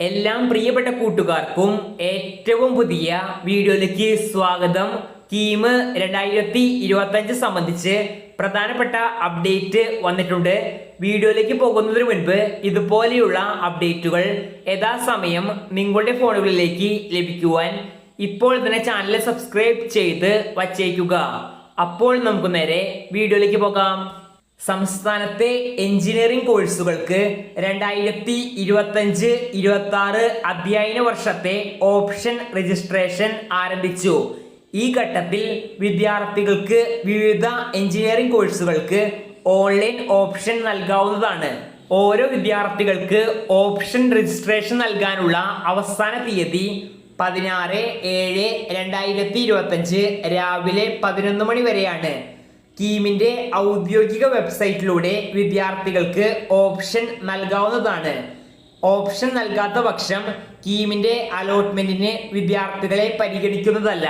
എല്ലാം പ്രിയപ്പെട്ട കൂട്ടുകാർക്കും ഏറ്റവും പുതിയ വീഡിയോയിലേക്ക് സ്വാഗതം. കീം 2025 സംബന്ധിച്ച് പ്രധാനപ്പെട്ട അപ്ഡേറ്റ് വന്നിട്ടുണ്ട്. വീഡിയോയിലേക്ക് പോകുന്നതിന് മുൻപ് ഇതുപോലെയുള്ള അപ്ഡേറ്റുകൾ യഥാസമയം നിങ്ങളുടെ ഫോണുകളിലേക്ക് ലഭിക്കുവാൻ ഇപ്പോൾ തന്നെ ചാനൽ സബ്സ്ക്രൈബ് ചെയ്ത് വച്ചേക്കുക. അപ്പോൾ നമുക്ക് നേരെ വീഡിയോയിലേക്ക് പോകാം. സംസ്ഥാനത്തെ എഞ്ചിനീയറിംഗ് കോഴ്സുകൾക്ക് 2025-26 അധ്യയന വർഷത്തെ ഓപ്ഷൻ രജിസ്ട്രേഷൻ ആരംഭിച്ചു. ഈ ഘട്ടത്തിൽ വിദ്യാർത്ഥികൾക്ക് വിവിധ എഞ്ചിനീയറിംഗ് കോഴ്സുകൾക്ക് ഓൺലൈൻ ഓപ്ഷൻ നൽകാവുന്നതാണ്. ഓരോ വിദ്യാർത്ഥികൾക്ക് ഓപ്ഷൻ രജിസ്ട്രേഷൻ നൽകാനുള്ള അവസാന തീയതി 16/7/2025 രാവിലെ 11 മണി വരെയാണ്. കീമിന്റെ ഔദ്യോഗിക വെബ്സൈറ്റിലൂടെ വിദ്യാർത്ഥികൾക്ക് ഓപ്ഷൻ നൽകാവുന്നതാണ്. ഓപ്ഷൻ നൽകാത്ത പക്ഷം കീമിന്റെ അലോട്ട്മെന്റിന് വിദ്യാർത്ഥികളെ പരിഗണിക്കുന്നതല്ല.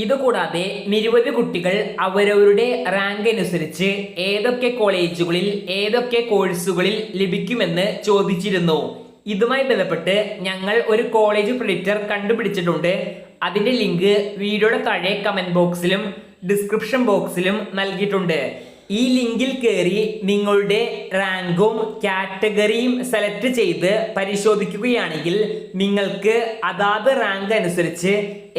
ഇതുകൂടാതെ നിരവധി കുട്ടികൾ അവരവരുടെ റാങ്ക് അനുസരിച്ച് ഏതൊക്കെ കോളേജുകളിൽ ഏതൊക്കെ കോഴ്സുകളിൽ ലഭിക്കുമെന്ന് ചോദിച്ചിരുന്നു. ഇതുമായി ബന്ധപ്പെട്ട് ഞങ്ങൾ ഒരു കോളേജ് പ്രിഡിക്റ്റർ കണ്ടുപിടിച്ചിട്ടുണ്ട്. അതിന്റെ ലിങ്ക് വീഡിയോയുടെ താഴെ കമന്റ് ബോക്സിലും ഡിസ്ക്രിപ്ഷൻ ബോക്സിലും നൽകിയിട്ടുണ്ട്. ഈ ലിങ്കിൽ കയറി നിങ്ങളുടെ റാങ്കും കാറ്റഗറിയും സെലക്ട് ചെയ്ത് പരിശോധിക്കുകയാണെങ്കിൽ നിങ്ങൾക്ക് അതാത് റാങ്ക് അനുസരിച്ച്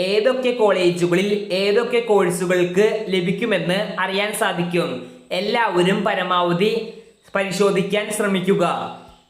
ഏതൊക്കെ കോളേജുകളിൽ ഏതൊക്കെ കോഴ്സുകൾക്ക് ലഭിക്കുമെന്ന് അറിയാൻ സാധിക്കും. എല്ലാവരും പരമാവധി പരിശോധിക്കാൻ ശ്രമിക്കുക.